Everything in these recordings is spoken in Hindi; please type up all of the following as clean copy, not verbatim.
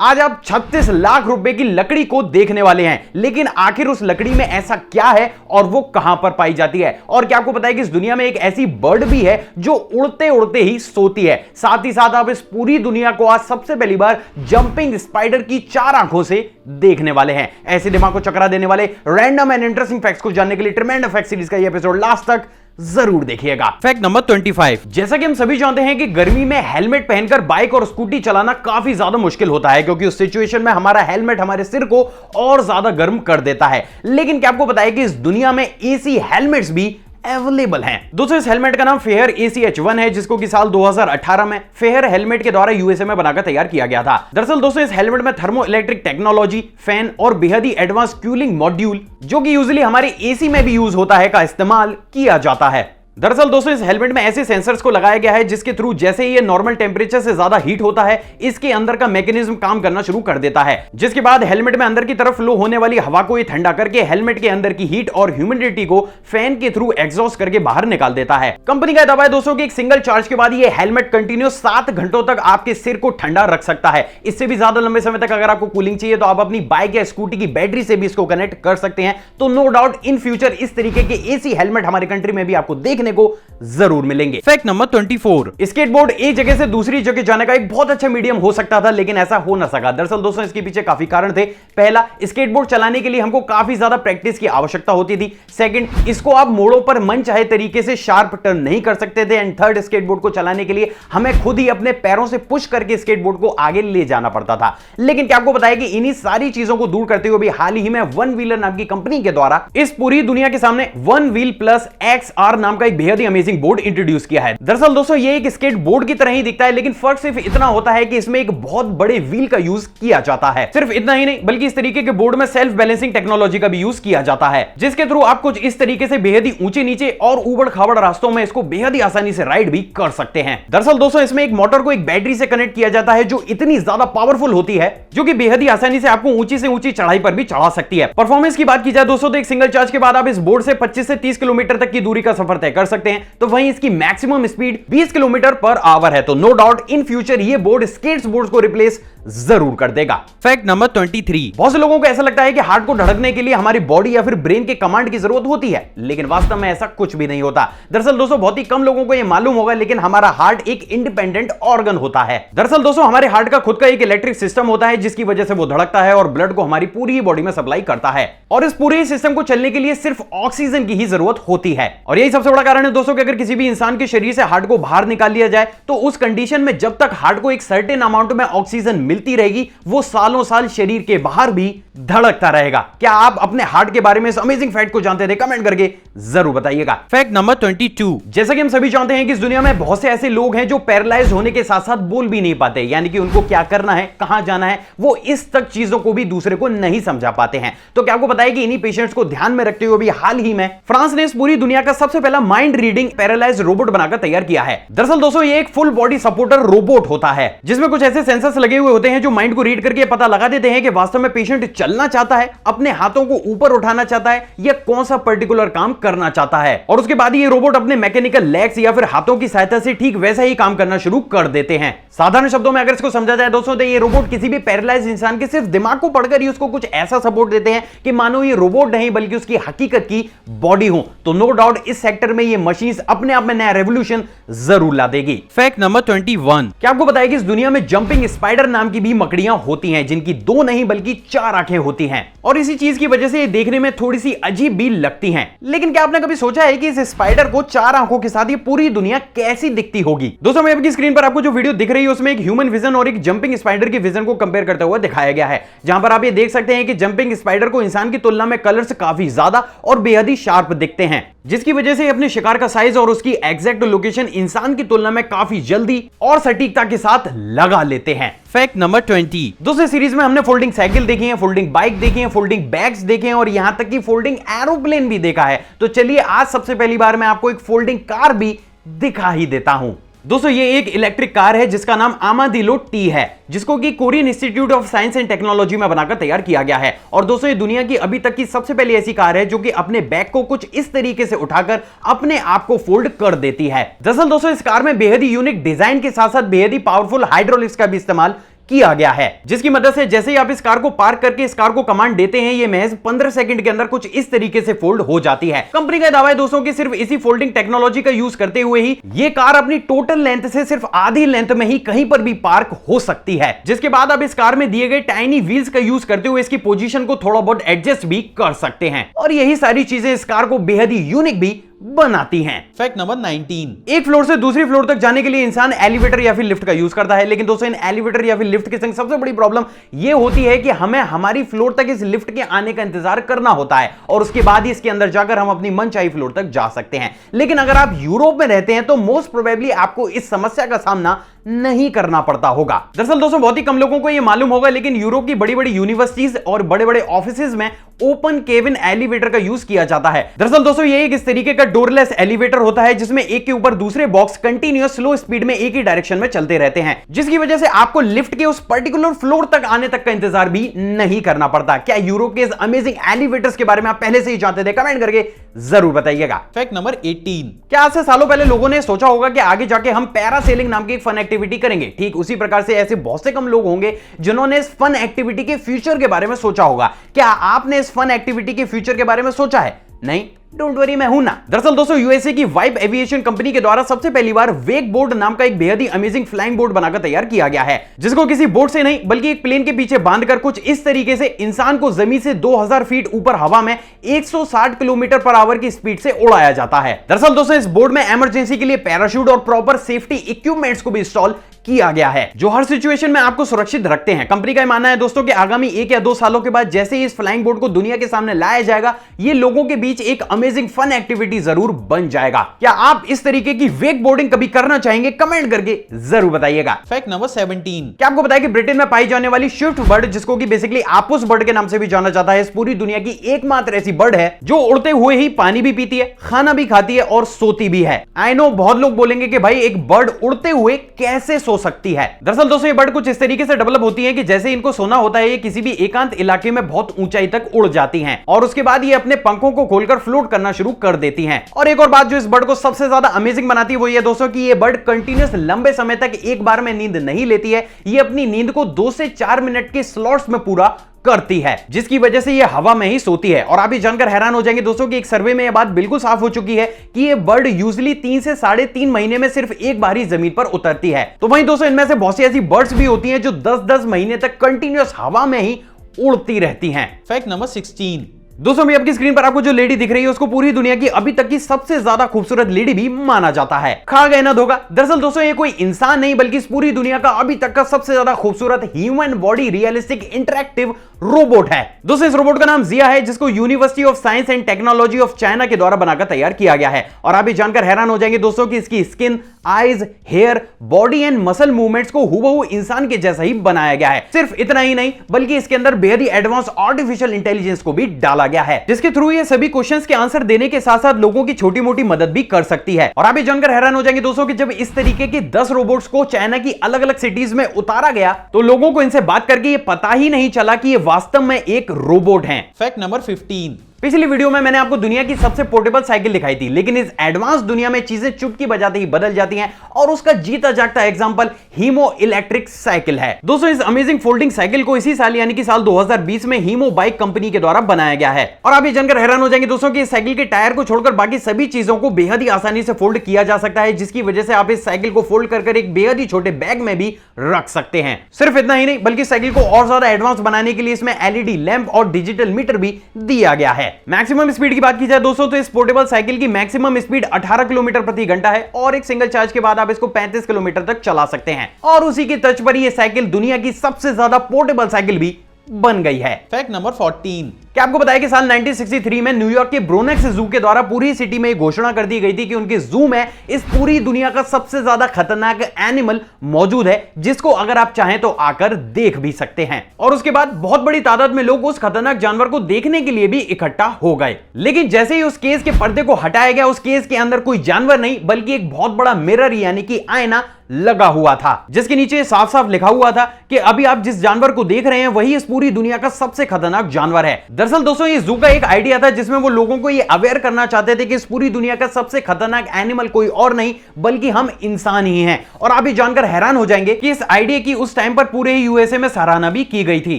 आज आप 36 लाख रुपए की लकड़ी को देखने वाले हैं, लेकिन आखिर उस लकड़ी में ऐसा क्या है और वो कहां पर पाई जाती है। और क्या आपको पता है कि इस दुनिया में एक ऐसी बर्ड भी है जो उड़ते उड़ते ही सोती है। साथ ही साथ आप इस पूरी दुनिया को आज सबसे पहली बार जंपिंग स्पाइडर की 4 आंखों से देखने वाले हैं। ऐसे दिमाग को चकरा देने वाले रैंडम एंड इंटरेस्टिंग फैक्ट्स को जानने के लिए ट्रेमेंडस फैक्ट सीरीज का ये एपिसोड लास्ट तक जरूर देखिएगा। Fact number 25। जैसा कि हम सभी जानते हैं कि गर्मी में हेलमेट पहनकर बाइक और स्कूटी चलाना काफी ज्यादा मुश्किल होता है, क्योंकि उस सिचुएशन में हमारा हेलमेट हमारे सिर को और ज्यादा गर्म कर देता है। लेकिन क्या आपको पता है कि इस दुनिया में एसी हेलमेट्स भी अवेलेबल हैं। दोस्तों, इस हेलमेट का नाम फेयर ACH1 है, जिसको कि साल 2018 में फेयर हेलमेट के द्वारा USA में बनाकर तैयार किया गया था। दरअसल दोस्तों, इस हेलमेट में थर्मो इलेक्ट्रिक टेक्नोलॉजी, फैन और बेहद ही एडवांस कूलिंग मॉड्यूल, जो कि यूजुअली हमारे AC में भी यूज होता है, का इस्तेमाल किया जाता है। दरअसल दोस्तों, इस हेलमेट में ऐसे सेंसर्स को लगाया गया है जिसके थ्रू जैसे ही ये नॉर्मल टेंपरेचर से ज्यादा हीट होता है, इसके अंदर का मैकेनिज्म काम करना शुरू कर देता है, जिसके बाद हेलमेट में अंदर की तरफ फ्लो होने वाली हवा को ये ठंडा करके हेलमेट के अंदर की हीट और ह्यूमिडिटी को फैन के थ्रू एग्जॉस्ट करके बाहर निकाल देता है। कंपनी का दावा है दोस्तों कि एक सिंगल चार्ज के बाद ये हेलमेट कंटिन्यूस 7 घंटों तक आपके सिर को ठंडा रख सकता है। इससे भी ज्यादा लंबे समय तक अगर आपको कूलिंग चाहिए तो आप अपनी बाइक या स्कूटी की बैटरी से भी इसको कनेक्ट कर सकते हैं। तो नो डाउट इन फ्यूचर इस तरीके के एसी हेलमेट हमारे कंट्री में भी आपको देखने को जरूर मिलेंगे। Fact number 24। स्केटबोर्ड एक जगह से दूसरी जगह जाने का एक बहुत अच्छा मीडियम हो सकता था, लेकिन ऐसा हो ना सका। दरअसल दोस्तों, इसके पीछे काफी कारण थे। पहला, स्केटबोर्ड चलाने के लिए हमको काफी ज्यादा प्रैक्टिस की आवश्यकता होती थी। सेकंड, इसको आप मोड़ों पर मन चाहे तरीके से शार्प टर्न नहीं कर सकते थे। एंड थर्ड, स्केटबोर्ड को चलाने के लिए हमें खुद ही अपने पैरों से पुश करके स्केटबोर्ड को आगे ले जाना पड़ता था। लेकिन क्या आपको बताया कि इन्हीं सारी चीजों को दूर करते हुए भी हाल ही में वन व्हीलर नाम की कंपनी के द्वारा इस पूरी दुनिया के सामने वन व्हील प्लस XR नाम का एक बेहद ही अमेजिंग बोर्ड इंट्रोड्यूस किया है। दरअसल दोस्तों, ये एक स्केट बोर्ड की तरह ही दिखता है, लेकिन फर्क सिर्फ इतना होता है कि इसमें एक बहुत बड़े व्हील का यूज किया जाता है। सिर्फ इतना ही नहीं, बल्कि इस तरीके के बोर्ड में सेल्फ बैलेंसिंग टेक्नोलॉजी का भी यूज किया जाता है, जिसके थ्रू आप कुछ इस तरीके से बेहद ही ऊंचे नीचे और उबड़ खाबड़ रास्तों में इसको बेहद ही आसानी से राइड भी कर सकते हैं। दरअसल दोस्तों, इसमें एक मोटर को एक बैटरी से कनेक्ट किया जाता है जो इतनी ज्यादा पावरफुल होती है, जो कि बेहद ही आसानी से आपको ऊंची से ऊंची चढ़ाई पर भी चढ़ा सकती है। परफॉर्मेंस की बात की जाए दोस्तों, तो एक सिंगल चार्ज के बाद आप इस बोर्ड से 25 से 30 किलोमीटर तक की दूरी का सफर तय कर सकते हैं। तो वहीं इसकी maximum speed 20 kilometre per hour है। तो नो डाउट इन फ्यूचर ये बोर्ड स्केट्स बोर्ड को रिप्लेस जरूर कर देगा। Fact number 23। बहुत से लोगों को ऐसा लगता है कि हार्ट को धड़कने के लिए हमारी बॉडी या फिर ब्रेन के कमांड की जरूरत होती है, लेकिन वास्तव में ऐसा कुछ भी नहीं होता। दरअसल दोस्तों, बहुत ही कम लोगों को यह मालूम होगा, लेकिन हमारा हार्ट एक इंडिपेंडेंट ऑर्गन होता है। दरअसल दोस्तों, हमारे हार्ट का खुद का एक इलेक्ट्रिक सिस्टम होता है, जिसकी वजह से वो धड़कता है और ब्लड को हमारी पूरी बॉडी में सप्लाई करता है। और इस पूरे सिस्टम को चलने के लिए सिर्फ ऑक्सीजन की ही जरूरत होती है। और यही सबसे बड़ा कारण है दोस्तों कि अगर किसी भी इंसान के शरीर से हार्ट को बाहर निकाल लिया जाए, तो उस कंडीशन में जब तक हार्ट को एक सर्टेन अमाउंट में ऑक्सीजन मिलती रहेगी, वो सालों साल शरीर के बाहर भी धड़कता रहेगा। क्या आप अपने हार्ट के बारे में इस अमेजिंग फैक्ट को जानते थे? कमेंट करके जरूर बताइएगा। Fact number 22। जैसा कि हम सभी जानते हैं कि इस दुनिया में बहुत से ऐसे लोग हैं जो पैरालाइज होने के साथ साथ बोल भी नहीं पाते, यानी कि उनको क्या करना है, कहां जाना है, वो इस तक चीजों को भी दूसरे को नहीं समझा पाते हैं। तो क्या आपको पता है कि इन्हीं पेशेंट्स को ध्यान में रखते हुए भी हाल ही में फ्रांस ने इस पूरी दुनिया का सबसे पहला माइंड रीडिंग पैरालाइज रोबोट बनाकर तैयार किया है। दरअसल दोस्तों, ये एक फुल बॉडी सपोर्टर रोबोट होता है, जिसमें कुछ ऐसे सेंसर्स लगे हुए होते हैं जो माइंड को रीड करके पता लगा देते हैं कि वास्तव में पेशेंट चलना चाहता है, अपने हाथों को ऊपर उठाना चाहता है, या कौन सा पर्टिकुलर काम करना चाहता है। और उसके बाद ये रोबोट अपने मैकेनिकल लेग्स या फिर हाथों की सहायता से ठीक वैसा ही काम करना शुरू कर देते हैं। साधारण शब्दों में अगर इसको समझा जाए दोस्तों, तो ये रोबोट किसी भी पैरालाइज इंसान के सिर्फ दिमाग को पढ़कर ही उसको कुछ ऐसा सपोर्ट देते हैं कि मानो ये रोबोट नहीं बल्कि उसकी हकीकत की बॉडी हो। तो नो डाउट इस सेक्टर में ये मशीन्स अपने आप में नया रेवोल्यूशन जरूर ला देगी। Fact number 21। क्या आपको पता है कि इस दुनिया में जंपिंग स्पाइडर नाम की भी मकड़ियां होती हैं, जिनकी 2 नहीं बल्कि 4 आंखें होती हैं, और इसी चीज की वजह से ये देखने में थोड़ी सी अजीब भी लगती हैं। लेकिन क्या आपने कभी सोचा है कि इस स्पाइडर को 4 आंखों के साथ ये पूरी दुनिया कैसी दिखती होगी? दोस्तों, मैं आपकी स्क्रीन पर आपको जो वीडियो दिख रही है उसमें एक ह्यूमन विजन और एक जंपिंग स्पाइडर की विजन को कंपेयर करते हुए दिखाया गया है, जहां पर आप ये देख सकते हैं कि जंपिंग स्पाइडर को इंसान की तुलना में कलर्स काफी ज्यादा और बेहद ही शार्प दिखते हैं, जिसकी वजह से अपने शिकार का साइज और उसकी एग्जैक्ट लोकेशन इंसान की तुलना में काफी जल्दी और सटीकता के साथ लगा लेते हैं। Fact number 20। दोस्तों, सीरीज में हमने फोल्डिंग साइकिल देखी है, फोल्डिंग बाइक देखी है, फोल्डिंग बैग्स देखे हैं और यहां तक कि फोल्डिंग एरोप्लेन भी देखा है। तो चलिए आज सबसे पहली बार मैं आपको एक फोल्डिंग कार भी दिखा ही देता हूं। दोस्तों, ये एक इलेक्ट्रिक कार है जिसका नाम आर्माडिलो T है, जिसको कि Korean institute of science and technology में बनाकर तैयार किया गया है। और दोस्तों, ये दुनिया की अभी तक की सबसे पहली ऐसी कार है जो कि अपने बैग को कुछ इस तरीके से उठाकर अपने आप को फोल्ड कर देती है। दरअसल दोस्तों, इस कार में बेहद ही यूनिक डिजाइन के साथ साथ बेहद ही पावरफुल हाइड्रोलिक्स का भी इस्तेमाल किया गया है, जिसकी मदद से जैसे ही आप इस कार को पार्क करके इस कार को कमांड देते हैं, ये महज 15 सेकंड के अंदर कुछ इस तरीके से फोल्ड हो जाती है। कंपनी का दावा है दोस्तों कि सिर्फ इसी फोल्डिंग टेक्नोलॉजी का यूज करते हुए ही ये कार अपनी टोटल लेंथ से सिर्फ आधी लेंथ में ही कहीं पर भी पार्क हो सकती है, जिसके बाद आप इस कार में दिए गए टाइनी व्हील्स का यूज करते हुए इसकी पोजीशन को थोड़ा बहुत एडजस्ट भी कर सकते हैं, और यही सारी चीजें इस कार को बेहद ही यूनिक भी बनाती हैं। फैक्ट नंबर 19, एक फ्लोर से दूसरी फ्लोर तक जाने के लिए इंसान एलिवेटर या फिर लिफ्ट का यूज करता है, लेकिन दोस्तों इन एलिवेटर या फिर लिफ्ट के संग सबसे बड़ी प्रॉब्लम यह होती है कि हमें हमारी फ्लोर तक इस लिफ्ट के आने का इंतजार करना होता है और उसके बाद ही इसके अंदर जाकर हम अपनी मनचाही फ्लोर तक जा सकते हैं। लेकिन अगर आप यूरोप में रहते हैं तो मोस्ट प्रोबेबली आपको इस समस्या का सामना नहीं करना पड़ता होगा। दरअसल दोस्तों बहुत ही कम लोगों को यह मालूम होगा, लेकिन यूरोप की बड़ी बड़ी यूनिवर्सिटीज और बड़े बड़े ऑफिसेज में ओपन केबिन एलिवेटर का यूज किया जाता है। दरअसल दोस्तों ये एक इस तरीके का डोरलेस एलिवेटर होता है जिसमें एक के ऊपर दूसरे बॉक्स कंटीन्यूअस स्लो स्पीड में एक ही डायरेक्शन में चलते रहते हैं, जिसकी वजह से आपको लिफ्ट के उस पर्टिकुलर फ्लोर तक आने तक का इंतजार भी नहीं करना पड़ता। क्या यूरोप के इस अमेजिंग एलिवेटर्स के बारे में आप पहले से ही जानते थे? कमेंट करके जरूर बताइएगा। फैक्ट नंबर 18, क्या आज से सालों पहले लोगों ने सोचा होगा कि आगे जाके हम पैरासेलिंग नाम की एक फन एक्टिविटी करेंगे? ठीक उसी प्रकार से ऐसे बहुत से कम लोग होंगे जिन्होंने इस फन एक्टिविटी के फ्यूचर के बारे में सोचा होगा। क्या आपने इस फन एक्टिविटी के फ्यूचर के बारे में सोचा है? नहीं, डोंट वरी, मैं हूं ना। दरअसल दोस्तों यूएसए की वाइब एविएशन कंपनी के द्वारा सबसे पहली बार वेक बोर्ड नाम का एक बेहद ही अमेजिंग फ्लाइंग बोर्ड बनाकर तैयार किया गया है, जिसको किसी बोर्ड से नहीं बल्कि एक प्लेन के पीछे बांधकर कुछ इस तरीके से इंसान को जमीन से 2000 फीट ऊपर हवा में 160 किलोमीटर पर आवर की स्पीड से उड़ाया जाता है। दरअसल दोस्तों इस बोर्ड में इमरजेंसी के लिए पैराशूट और प्रॉपर सेफ्टी इक्विपमेंट्स को भी इंस्टॉल किया गया है, जो हर सिचुएशन में आपको सुरक्षित रखते हैं। कंपनी का मानना है दोस्तों कि आगामी 1 या 2 सालों के बाद जैसे ही इस फ्लाइंग बोर्ड को दुनिया के सामने लाया जाएगा, ये लोगों के बीच एक अमेजिंग फन एक्टिविटी जरूर बन जाएगा। क्या आप इस तरीके की वेक बोर्डिंग कभी करना चाहेंगे? कमेंट करके जरूर बताइएगा। फैक्ट नंबर 17, क्या आपको पता है कि ब्रिटेन में पाई जाने वाली स्विफ्ट बर्ड, जिसको कि बेसिकली आपुस बर्ड के नाम से भी जाना जाता है, इस पूरी दुनिया की एकमात्र ऐसी बर्ड है जो उड़ते हुए ही पानी भी पीती है, खाना भी खाती है और सोती भी है। आई नो बहुत लोग बोलेंगे कि भाई एक बर्ड उड़ते हुए कैसे सो सकती है? दरअसल दोस्तों ये बर्ड कुछ इस तरीके से डेवलप होती है कि जैसे इनको सोना होता है, ये किसी भी एकांत इलाके में बहुत ऊंचाई तक उड़ जाती हैं और उसके बाद ये अपने पंखों को खोलकर फ्लोट करना शुरू कर देती हैं। और एक और बात जो इस बर्ड को सबसे ज्यादा अमेजिंग बनाती है वो ये दोस्तों कि ये बर्ड कंटीन्यूअस लंबे समय तक एक बार में नींद नहीं लेती है। ये अपनी नींद को 2 से 4 मिनट के स्लॉट्स में पूरा करती है, जिसकी वजह से ये हवा में ही सोती है। और आप ये जानकर हैरान हो जाएंगे दोस्तों कि एक सर्वे में यह बात बिल्कुल साफ हो चुकी है कि ये बर्ड यूजुअली 3 से 3.5 महीने में सिर्फ एक बार ही जमीन पर उतरती है। तो वहीं दोस्तों इनमें से बहुत सी ऐसी बर्ड्स भी होती हैं जो 10-10 महीने तक कंटिन्यूअस हवा में ही उड़ती रहती हैं। फैक्ट नंबर 16, दोस्तों अभी आपकी स्क्रीन पर आपको जो लेडी दिख रही है उसको पूरी दुनिया की अभी तक की सबसे ज्यादा खूबसूरत लेडी भी माना जाता है। खा गए ना धोखा। दरअसल दोस्तों ये कोई इंसान नहीं बल्कि इस पूरी दुनिया का अभी तक का सबसे ज्यादा खूबसूरत human body realistic interactive robot है। दोस्तों इस रोबोट का नाम जिया है, जिसको university of science and technology of China के द्वारा बनाकर तैयार किया गया है। और आप ये जानकर हैरान हो जाएंगे दोस्तों कि इसकी skin, eyes, hair, body and muscle movements को हूबहू इंसान के जैसा ही बनाया गया है। सिर्फ इतना ही नहीं बल्कि इसके अंदर बेहद ही एडवांस आर्टिफिशियल इंटेलिजेंस को भी डाला गया है, जिसके थ्रू ये सभी क्वेश्चंस के आंसर देने के साथ साथ लोगों की छोटी मोटी मदद भी कर सकती है। और आप ये जानकर हैरान हो जाएंगे दोस्तों कि जब इस तरीके के 10 रोबोट्स को चाइना की अलग अलग सिटीज में उतारा गया तो लोगों को इनसे बात करके ये पता ही नहीं चला कि ये वास्तव में एक रोबोट हैं। फैक्ट नंबर 15, पिछली वीडियो में मैंने आपको दुनिया की सबसे पोर्टेबल साइकिल दिखाई थी, लेकिन इस एडवांस दुनिया में चीजें चुटकी बजाते ही बदल जाती हैं और उसका जीता जागता एग्जांपल हीमो इलेक्ट्रिक साइकिल है। दोस्तों इस अमेजिंग फोल्डिंग साइकिल को इसी साल यानी कि साल 2020 में हीमो बाइक कंपनी के द्वारा बनाया गया है। और आप ये जानकर हैरान हो जाएंगे दोस्तों कि इस साइकिल के टायर को छोड़कर बाकी सभी चीजों को बेहद ही आसानी से फोल्ड किया जा सकता है, जिसकी वजह से आप इस साइकिल को फोल्ड कर एक बेहद ही छोटे बैग में भी रख सकते हैं। सिर्फ इतना ही नहीं बल्कि साइकिल को और ज्यादा एडवांस बनाने के लिए इसमें एलईडी लैंप और डिजिटल मीटर भी दिया गया है। मैक्सिमम स्पीड की बात की जाए दोस्तों तो इस पोर्टेबल साइकिल की मैक्सिमम स्पीड 18 किलोमीटर प्रति घंटा है और एक सिंगल चार्ज के बाद आप इसको 35 किलोमीटर तक चला सकते हैं। और उसी की तर्ज पर यह साइकिल दुनिया की सबसे ज्यादा पोर्टेबल साइकिल भी बन गई है। फैक्ट नंबर 14, क्या आपको बताया कि साल 1963 में न्यूयॉर्क के ब्रोनेक्स जू के द्वारा पूरी सिटी में घोषणा कर दी गई थी कि उनके जू में इस पूरी दुनिया का सबसे ज्यादा खतरनाक एनिमल मौजूद है, जिसको अगर आप चाहें तो आकर देख भी सकते हैं। और उसके बाद बहुत बड़ी तादाद में लोग उस खतरनाक जानवर को देखने के लिए भी इकट्ठा हो गए। लेकिन जैसे ही उस केस के पर्दे को हटाया गया, उस केस के अंदर कोई जानवर नहीं बल्कि एक बहुत बड़ा मिरर यानी कि आईना लगा हुआ था, जिसके नीचे साफ साफ लिखा हुआ था कि अभी आप जिस जानवर को देख रहे हैं वही इस पूरी दुनिया का सबसे खतरनाक जानवर है। दरअसल दोस्तों ये जू का एक आइडिया था जिसमें वो लोगों को ये अवेयर करना चाहते थे कि इस पूरी दुनिया का सबसे खतरनाक एनिमल कोई और नहीं बल्कि हम इंसान ही हैं। और आप ये जानकर हैरान हो जाएंगे कि इस आइडिया की उस टाइम पर पूरे यूएसए में सराहना भी की गई थी।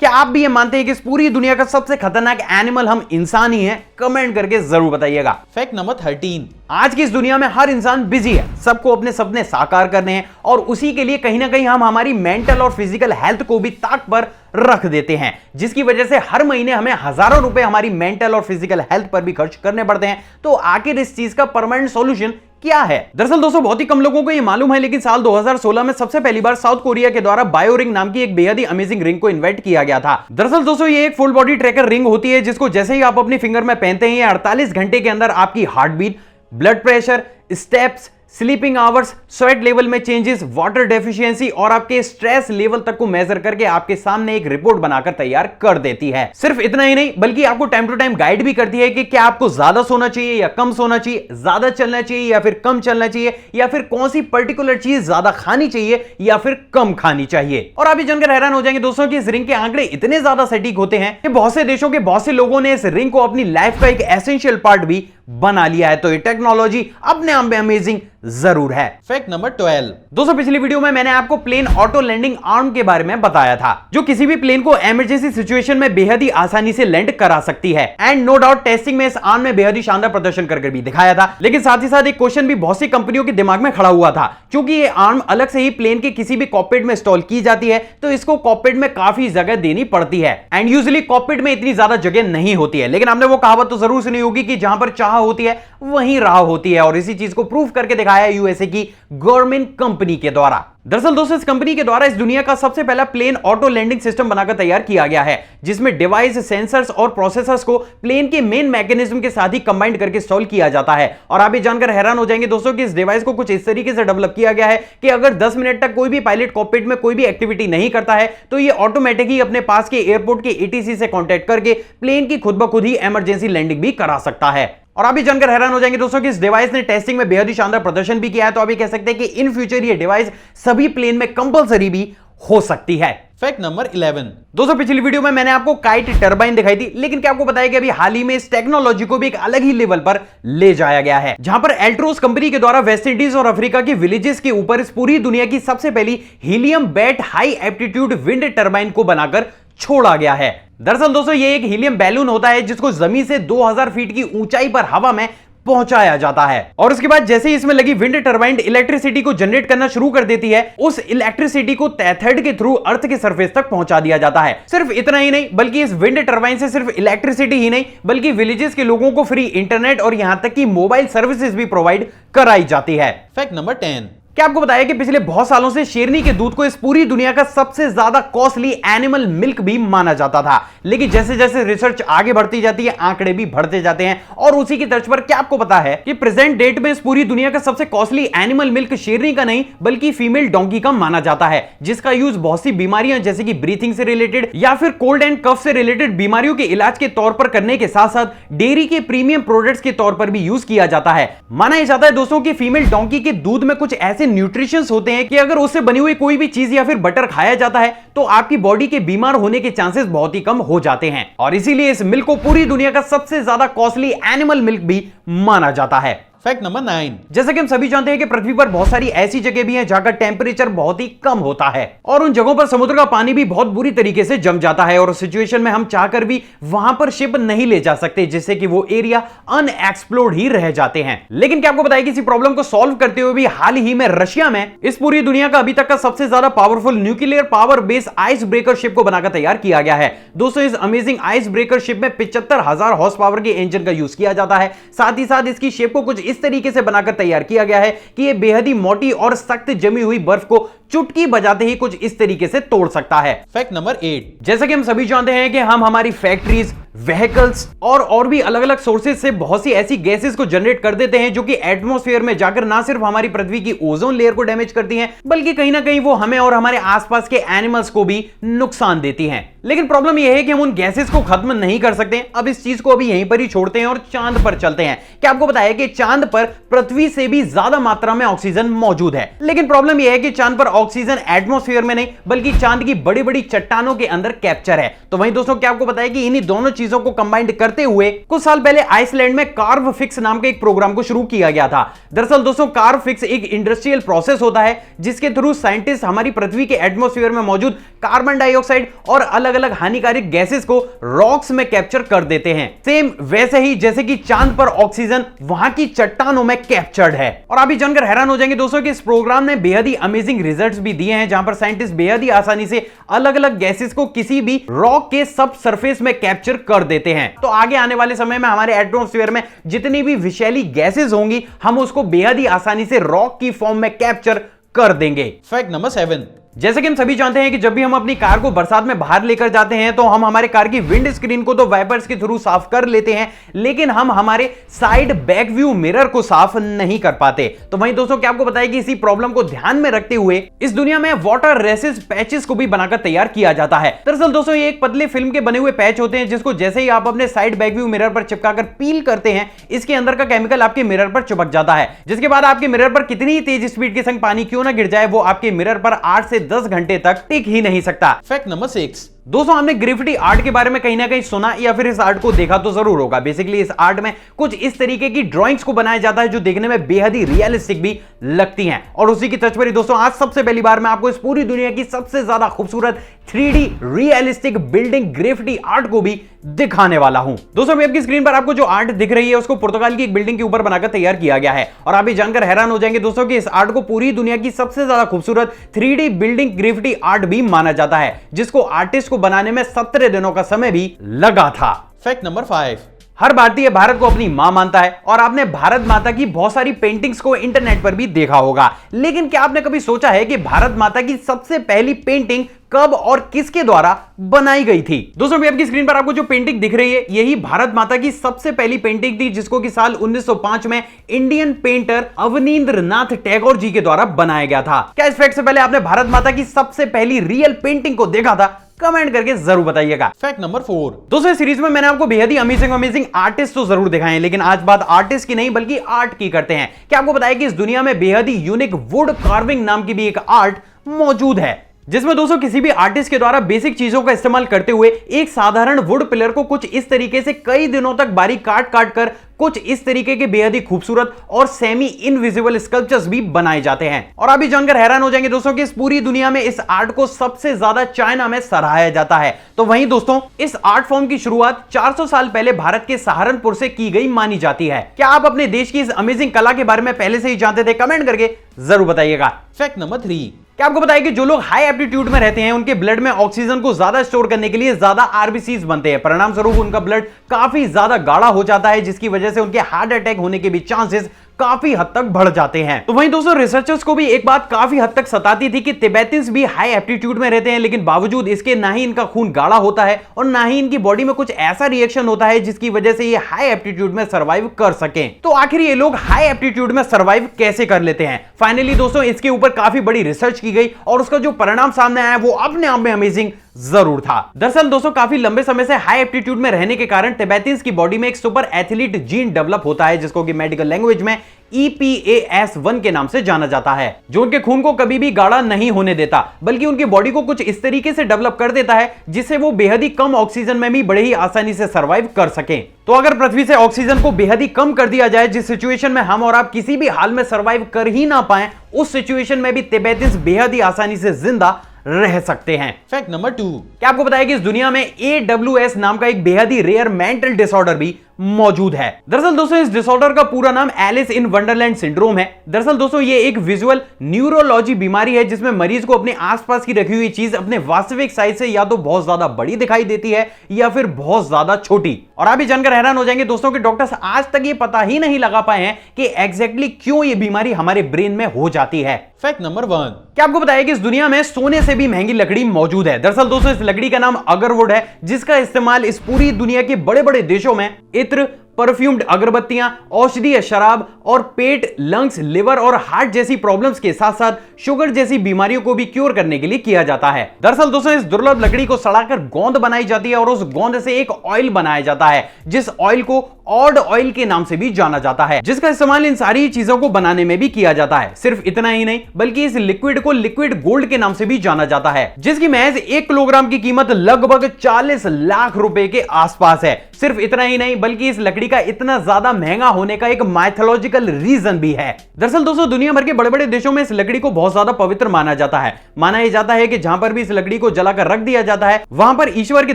क्या आप भी ये मानते हैं कि इस पूरी दुनिया का सबसे खतरनाक एनिमल हम इंसान ही हैं? कमेंट करके जरूर बताइएगा। Fact number 13। आज की इस दुनिया में हर इंसान बिजी है, सबको अपने सपने साकार करने हैं और उसी के लिए कहीं ना कहीं हम हमारी मेंटल और फिजिकल हेल्थ को भी ताक पर रख देते हैं, जिसकी वजह से हर महीने हमें हजारों रुपए हमारी मेंटल और फिजिकल हेल्थ पर भी खर्च करने पड़ते हैं। तो आखिर इस चीज का परमानेंट सॉल्यूशन क्या है? दरअसल दोस्तों बहुत ही कम लोगों को यह मालूम है, लेकिन साल 2016 में सबसे पहली बार साउथ कोरिया के द्वारा बायो रिंग नाम की एक बेहद ही अमेजिंग रिंग को इन्वेंट किया गया था। दरअसल दोस्तों ये एक फुल बॉडी ट्रैकर रिंग होती है जिसको जैसे ही आप अपनी फिंगर में पहनते हैं 48 घंटे के अंदर आपकी heart beat, blood pressure, steps, sleeping hours, sweat level में चेंजेस, वाटर डेफिशिएंसी और आपके स्ट्रेस लेवल तक को मेजर करके आपके सामने एक रिपोर्ट बनाकर तैयार कर देती है। सिर्फ इतना ही नहीं बल्कि आपको टाइम टू टाइम गाइड भी करती है कि क्या आपको ज्यादा सोना चाहिए या कम सोना चाहिए, ज्यादा चलना चाहिए या फिर कम चलना चाहिए, या फिर कौन सी पर्टिकुलर चीज ज्यादा खानी चाहिए या फिर कम खानी चाहिए। और आप ये जानकर हैरान हो जाएंगे दोस्तों कि इस रिंग के आंकड़े इतने ज्यादा सटीक होते हैं कि बहुत से देशों के बहुत से लोगों ने इस रिंग को अपनी लाइफ का एक एसेंशियल पार्ट भी बना लिया है। तो ये टेक्नोलॉजी अपने आप में अमेजिंग जरूर है। Fact number 12। दोस्तों पिछली वीडियो में मैंने आपको प्लेन ऑटो लैंडिंग आर्म के बारे में बताया था, जो किसी भी प्लेन को इमरजेंसी सिचुएशन में बेहद ही आसानी से लैंड करा सकती है। एंड नो डाउट टेस्टिंग में इस आर्म ने बेहद ही शानदार प्रदर्शन करके भी दिखाया था। लेकिन साथ ही साथ एक क्वेश्चन भी बहुत सी कंपनियों के दिमाग में खड़ा हुआ था, क्योंकि ये आर्म अलग से ही प्लेन के किसी भी कॉकपिट में इंस्टॉल की जाती है तो इसको कॉकपिट में काफी जगह देनी पड़ती है। एंड यूजुअली कॉकपिट में इतनी ज्यादा जगह नहीं होती है। लेकिन आपने वो कहावत तो जरूर सुनी होगी कि जहां पर चाह होती है वहीं राह होती है, और इसी चीज को प्रूव करके दिखाया यूएसए की गवर्नमेंट कंपनी के द्वारा। दरअसल दोस्तों इस कंपनी के द्वारा इस दुनिया का सबसे पहला प्लेन ऑटो लैंडिंग सिस्टम बनाकर तैयार किया गया है, जिसमें डिवाइस, सेंसर्स और प्रोसेसर्स को प्लेन के मेन मैकेनिज्म के साथ ही कंबाइंड करके इंस्टॉल किया जाता है। और आप ये जानकर हैरान हो जाएंगे दोस्तों कि इस डिवाइस को कुछ इस तरीके से डेवलप किया गया है कि अगर 10 मिनट तक कोई भी पायलट कॉकपिट में कोई भी एक्टिविटी नहीं करता है तो ये ऑटोमेटिक ही अपने पास के एयरपोर्ट के एटीसी से कॉन्टैक्ट करके प्लेन की खुद ब खुद ही इमरजेंसी लैंडिंग भी करा सकता है। और आप भी जानकर हैरान हो जाएंगे दोस्तों कि इस डिवाइस ने टेस्टिंग में बेहद ही शानदार प्रदर्शन भी किया है। तो आप ये कह सकते हैं कि इन फ्यूचर ये डिवाइस सभी प्लेन में कंपलसरी भी हो सकती है। Fact number 11। दोस्तों पिछली वीडियो में मैंने आपको काइट टरबाइन दिखाई थी, लेकिन क्या आपको बताया कि अभी हाल ही में इस टेक्नोलॉजी को भी एक अलग ही लेवल पर ले जाया गया है, जहां पर एल्ट्रोस कंपनी के द्वारा वेस्ट इंडीज और अफ्रीका के विलेजेस के ऊपर इस पूरी दुनिया की सबसे पहली helium bat high aptitude wind turbine को बनाकर छोड़ा गया है। दरअसल दोस्तों ये एक हीलियम बैलून होता है जिसको जमीन से 2000 फीट की ऊंचाई पर हवा में पहुंचाया जाता है, और उसके बाद जैसे ही इसमें लगी विंड टरबाइन इलेक्ट्रिसिटी को जनरेट करना शुरू कर देती है, उस इलेक्ट्रिसिटी को कैथोड के थ्रू अर्थ के सरफेस तक पहुंचा दिया जाता है। सिर्फ इतना ही नहीं बल्कि इस विंड टरबाइन से सिर्फ इलेक्ट्रिसिटी ही नहीं बल्कि विलेजेस के लोगों को फ्री इंटरनेट और यहां तक कि मोबाइल सर्विसेज भी प्रोवाइड कराई जाती है। Fact number 10। क्या आपको बताया कि पिछले बहुत सालों से शेरनी के दूध को इस पूरी दुनिया का सबसे ज्यादा कॉस्टली एनिमल मिल्क भी माना जाता था, लेकिन जैसे जैसे रिसर्च आगे बढ़ती जाती है आंकड़े भी बढ़ते जाते हैं, और उसी की तर्ज पर क्या आपको पता है कि प्रेजेंट डेट में इस पूरी दुनिया का सबसे कॉस्टली एनिमल मिल्क शेरनी का नहीं बल्कि फीमेल डोंकी का माना जाता है, जिसका यूज बहुत सी बीमारियां जैसे कि ब्रीथिंग से रिलेटेड या फिर कोल्ड एंड कफ से रिलेटेड बीमारियों के इलाज के तौर पर करने के साथ साथ डेयरी के प्रीमियम प्रोडक्ट्स के तौर पर भी यूज किया जाता है। माना यह जाता है दोस्तों कि फीमेल डोंकी के दूध में कुछ ऐसे न्यूट्रिशंस होते हैं कि अगर उससे बनी हुई कोई भी चीज या फिर बटर खाया जाता है तो आपकी बॉडी के बीमार होने के चांसेस बहुत ही कम हो जाते हैं, और इसीलिए इस मिल्क को पूरी दुनिया का सबसे ज्यादा कॉस्टली एनिमल मिल्क भी माना जाता है। Fact number 9। जैसे कि हम सभी जानते हैं कि पृथ्वी पर बहुत सारी ऐसी जगह भी हैं जहां का टेम्परेचर बहुत ही कम होता है, और उन जगहों पर समुद्र का पानी भी बहुत बुरी तरीके से जम जाता है, और उस सिचुएशन में हम चाहकर भी वहां पर शिप नहीं ले जा सकते, जिससे कि वो एरिया अनएक्सप्लोर्ड ही रह जाते हैं। लेकिन क्या आपको बताया कि इसी प्रॉब्लम को सॉल्व करते हुए भी हाल ही में रशिया में इस पूरी दुनिया का अभी तक का सबसे ज्यादा powerful nuclear power base ice breaker ship को बनाकर तैयार किया गया है। दोस्तों इस अमेजिंग आइस ब्रेकर शिप में 75,000 हॉर्स पावर के इंजन का यूज किया जाता है। साथ ही साथ इसकी शेप को कुछ इस तरीके से बनाकर तैयार किया गया है कि यह बेहद ही मोटी और सख्त जमी हुई बर्फ को चुटकी बजाते ही कुछ इस तरीके से तोड़ सकता है। Fact number 8। जैसा कि हम सभी जानते हैं कि हम हमारी फैक्ट्रीज, व्हीकल्स और भी अलग अलग सोर्सेज से बहुत सी ऐसी गैसेस को जनरेट कर देते हैं जो कि एटमॉस्फेयर में जाकर ना सिर्फ हमारी पृथ्वी की ओजोन लेयर को डैमेज करती हैं बल्कि कहीं ना कहीं वो हमें और हमारे आसपास के एनिमल्स को भी नुकसान देती हैं। लेकिन प्रॉब्लम यह है कि हम उन गैसेस को खत्म नहीं कर सकते। अब इस चीज को अभी यहीं पर ही छोड़ते हैं और चांद पर चलते हैं। क्या आपको बताया कि चांद पर पृथ्वी से भी ज्यादा मात्रा में ऑक्सीजन मौजूद है, लेकिन प्रॉब्लम यह है कि चांद पर ऑक्सीजन एटमॉस्फेयर में नहीं बल्कि चांद की बड़ी बड़ी चट्टानों के अंदर कैप्चर है। तो वहीं दोस्तों क्या आपको बताया कि इन्हीं दोनों चीजों चीजों को कंबाइंड करते हुए कुछ साल पहले आइसलैंड में कार्ब फिक्स नाम के एक प्रोग्राम को शुरू किया गया था। दरअसल दोस्तों कार्ब फिक्स एक इंडस्ट्रियल प्रोसेस होता है जिसके थ्रू साइंटिस्ट हमारी पृथ्वी के एटमॉस्फेयर में मौजूद कार्बन डाइऑक्साइड और अलग अलग हानिकारक गैसेस को रॉक्स में कैप्चर कर देते हैं। सेम वैसे ही जैसे कि चांद पर ऑक्सीजन वहां की चट्टानों में कैप्चर्ड है। और आप ये जानकर हैरान हो जाएंगे दोस्तों कि इस प्रोग्राम ने बेहद ही अमेजिंग रिजल्ट्स भी दिए हैं, जहां पर साइंटिस्ट बेहद ही आसानी से अलग अलग गैसेस को किसी भी रॉक के सब सरफेस में कैप्चर कर देते हैं। तो आगे आने वाले समय में हमारे एटमॉस्फेयर में जितनी भी विषैली गैसेस होंगी हम उसको बेहद ही आसानी से रॉक की फॉर्म में कैप्चर कर देंगे। Fact number 7। जैसे कि हम सभी जानते हैं कि जब भी हम अपनी कार को बरसात में बाहर लेकर जाते हैं तो हम हमारे कार की विंड स्क्रीन को तो वाइपर्स के थ्रू साफ कर लेते हैं, लेकिन हम हमारे साइड बैक व्यू मिरर को साफ नहीं कर पाते। तो वहीं दोस्तों क्या आपको पता है कि इसी प्रॉब्लम को ध्यान में रखते हुए इस दुनिया में वाटर रेसिस पैचेस को भी बनाकर तैयार किया जाता है। दरअसल दोस्तों ये एक पतले फिल्म के बने हुए पैच होते हैं जिसको जैसे ही आप अपने साइड बैक व्यू मिरर पर चिपकाकर पील करते हैं इसके अंदर का केमिकल आपके मिरर पर चिपक जाता है, जिसके बाद आपके मिरर पर कितनी ही तेज स्पीड के संग पानी क्यों ना गिर जाए वो आपके मिरर पर 8 से 10 घंटे तक टिक ही नहीं सकता। Fact number 6। दोस्तों हमने ग्रेफिटी आर्ट के बारे में कहीं ना कहीं सुना या फिर इस आर्ट को देखा तो जरूर होगा। बेसिकली इस आर्ट में कुछ इस तरीके की ड्राइंग्स को बनाया जाता है जो देखने में बेहद ही रियलिस्टिक भी लगती हैं। और उसी की टच पर ही दोस्तों आज सबसे पहली बार मैं आपको इस पूरी दुनिया की सबसे ज्यादा खूबसूरत 3D realistic building graffiti art को भी दिखाने वाला हूं। दोस्तों अभी आपकी स्क्रीन पर आपको जो आर्ट दिख रही है उसको पुर्तगाल की एक बिल्डिंग के ऊपर बनाकर तैयार किया गया है। और आप ये जानकर हैरान हो जाएंगे दोस्तों कि इस आर्ट को पूरी दुनिया की सबसे ज्यादा खूबसूरत 3D बिल्डिंग ग्रेफिटी आर्ट भी माना जाता है, जिसको आर्टिस्ट को बनाने में 17 दिनों का समय भी लगा था। Fact number 5। हर भारतीय भारत को अपनी मां मानता है और आपने भारत माता की बहुत सारी पेंटिंग्स को इंटरनेट पर भी देखा होगा, लेकिन क्या आपने कभी सोचा है कि भारत माता की सबसे पहली पेंटिंग कब और किसके द्वारा बनाई गई थी? दोस्तों अभी आपकी स्क्रीन पर आपको जो पेंटिंग दिख रही है यही भारत माता की सबसे पहली पेंटिंग थी, जिसको कि साल 1905 में इंडियन पेंटर अवनींद्रनाथ टैगोर जी के द्वारा बनाया गया था। क्या इस फैक्ट से पहले आपने भारत माता की सबसे पहली रियल पेंटिंग को देखा था? कमेंट करके जरूर बताइएगा। Fact number 4। दोस्तों इस सीरीज में मैंने आपको बेहद ही अमेजिंग आर्टिस्ट तो जरूर दिखाए हैं, लेकिन आज बात आर्टिस्ट की नहीं बल्कि आर्ट की करते हैं। क्या आपको बताया कि इस दुनिया में बेहद ही यूनिक वुड कार्विंग नाम की भी एक आर्ट मौजूद है, जिसमें दोस्तों किसी भी आर्टिस्ट के द्वारा बेसिक चीजों का इस्तेमाल करते हुए एक साधारण वुड पिलर को कुछ इस तरीके से कई दिनों तक बारीक काट काट कर कुछ इस तरीके के बेहद ही खूबसूरत और सेमी इनविजिबल स्कल्पचर्स भी बनाए जाते हैं। और आप भी जानकर हैरान हो जाएंगे दोस्तों कि इस पूरी दुनिया में इस आर्ट को सबसे ज्यादा चाइना में सराहाया जाता है। तो वहीं दोस्तों इस आर्ट फॉर्म की शुरुआत 400 साल पहले भारत के सहारनपुर से की गई मानी जाती है। क्या आप अपने देश की इस अमेजिंग कला के बारे में पहले से ही जानते थे? कमेंट करके जरूर बताइएगा। Fact number 3। क्या आपको बताया कि जो लोग हाई एप्टीट्यूड में रहते हैं उनके ब्लड में ऑक्सीजन को ज्यादा स्टोर करने के लिए ज्यादा आरबीसीज बनते हैं, परिणाम स्वरूप उनका ब्लड काफी ज्यादा गाढ़ा हो जाता है, जिसकी वजह से उनके हार्ट अटैक होने के भी चांसेस काफी हद तक बढ़ जाते हैं। तो वहीं दोस्तों रिसर्चर्स को भी एक बात काफी हद तक सताती थी कि तिब्बतियंस भी हाई एप्टीट्यूड में रहते हैं, लेकिन बावजूद इसके ना ही इनका खून गाढ़ा होता है और ना ही इनकी बॉडी में कुछ ऐसा रिएक्शन होता है जिसकी वजह से ये हाई एप्टीट्यूड में सर्वाइव कर सकें। तो आखिर ये लोग हाई एप्टीट्यूड में सर्वाइव कैसे कर लेते हैं? फाइनली दोस्तों इसके ऊपर काफी बड़ी रिसर्च की गई और उसका जो परिणाम सामने आया वो अपने आप में अमेजिंग जरूर था। दरअसल दोस्तों काफी लंबे समय से हाई एप्टीट्यूड में रहने के कारण तिब्बतियंस की बॉडी में एक सुपर एथलीट जीन डेवलप होता है, जिसको कि मेडिकल लैंग्वेज में EPAS1 के नाम से जाना जाता है, जो उनके खून को कभी भी गाढ़ा नहीं होने देता बल्कि उनकी बॉडी को कुछ इस तरीके से डेवलप कर देता है जिससे वो बेहद ही कम ऑक्सीजन में भी बड़े ही आसानी से सर्वाइव कर सकें। तो अगर पृथ्वी से ऑक्सीजन को बेहद ही कम कर दिया जाए, जिस सिचुएशन में हम और आप किसी भी हाल में सर्वाइव कर ही ना पाए, उस सिचुएशन में भी तिब्बतियंस बेहद ही आसानी से जिंदा रह सकते हैं। Fact number 2। क्या आपको बताया कि इस दुनिया में AWS नाम का एक बेहद ही रेयर मेंटल डिसऑर्डर भी मौजूद है। दरअसल दोस्तों इस डिसऑर्डर का पूरा नाम एलिस इन वंडरलैंड सिंड्रोम है। दरअसल दोस्तों ये एक विजुअल न्यूरोलॉजी बीमारी है जिसमें मरीज को अपने आसपास की रखी हुई चीज अपने वास्तविक साइज से या तो बहुत ज्यादा बड़ी दिखाई देती है या फिर बहुत ज्यादा छोटी। और आप भी जानकर हैरान हो जाएंगे दोस्तों कि डॉक्टर्स आज तक ये पता ही नहीं लगा पाए हैं कि एग्जैक्टली क्यों ये बीमारी हमारे ब्रेन में हो जाती है। Fact number 1। क्या आपको बताया कि इस दुनिया में सोने से भी महंगी लकड़ी मौजूद है? दरअसल दोस्तों इस लकड़ी का नाम अगरवुड है, जिसका इस्तेमाल इस पूरी दुनिया के बड़े बड़े देशों में इत्र, परफ्यूम्ड अगरबत्तियां, औषधीय शराब, और पेट, लंग्स, लिवर और हार्ट जैसी प्रॉब्लम्स के साथ साथ शुगर जैसी बीमारियों को भी क्योर करने के लिए किया जाता है। दरअसल दोस्तों इस दुर्लभ लकड़ी को सड़ाकर गोंद बनाई जाती है और उस गोंद से एक ऑयल बनाया जाता है जिस ऑयल को ऑड ऑयल के नाम से भी जाना जाता है, जिसका इस्तेमाल इन सारी चीजों को बनाने में भी किया जाता है। सिर्फ इतना ही नहीं बल्कि इस लिक्विड को लिक्विड गोल्ड के नाम से भी जाना जाता है, जिसकी महज 1 किलोग्राम की कीमत लगभग 40 लाख रुपए के आसपास है। सिर्फ इतना ही नहीं बल्कि इस लकड़ी का इतना ज्यादा महंगा होने का एक माइथोलॉजिकल रीजन भी है। दरअसल दोस्तों दुनिया भर के बड़े बड़े देशों में इस लकड़ी को बहुत ज्यादा पवित्र माना जाता है। माना यह जाता है कि जहां पर भी इस लकड़ी को जलाकर रख दिया जाता है वहां पर ईश्वर के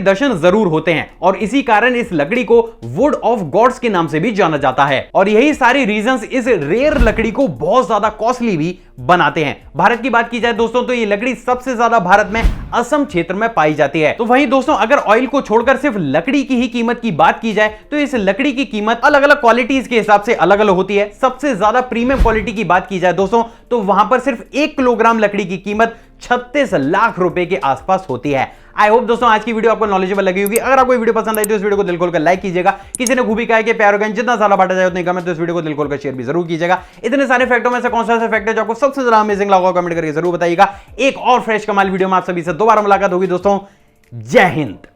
दर्शन जरूर होते हैं और इसी कारण इस लकड़ी को वुड ऑफ गॉड्स के नाम से भी जाना जाता है। और यही सारी रीजंस इस रेयर लकड़ी को बहुत ज्यादा कॉस्टली भी बनाते हैं। भारत की बात की जाए दोस्तों तो ये लकड़ी सबसे ज्यादा भारत में असम क्षेत्र में पाई जाती है। तो वहीं दोस्तों अगर ऑयल को छोड़कर सिर्फ लकड़ी की ही कीमत की बात की जाए तो इस लकड़ी की कीमत अलग अलग क्वालिटीज के हिसाब से अलग अलग होती है। सबसे ज्यादा प्रीमियम क्वालिटी की बात की जाए दोस्तों तो वहां पर सिर्फ 1 किलोग्राम लकड़ी की कीमत 36 लाख रुपए के आसपास होती है। आई होप दोस्तों आज की वीडियो आपको नॉलेजेबल लगी होगी। अगर आपको वीडियो पसंद आई तो इस वीडियो को दिल खोलकर लाइक कीजिएगा। किसी ने खूबी कहा कि प्यार और जितना सारा बांटा जाए उतनी कम है तो इस वीडियो को दिल खोलकर शेयर भी जरूर कीजिएगा। इतने सारे फैक्टों में से कौन सा फैक्ट है जो आपको सबसे ज्यादा अमेजिंग लगा कमेंट करके जरूर बताइएगा। एक और फ्रेश कमाल वीडियो में आप सभी से दोबारा मुलाकात होगी दोस्तों। जय हिंद।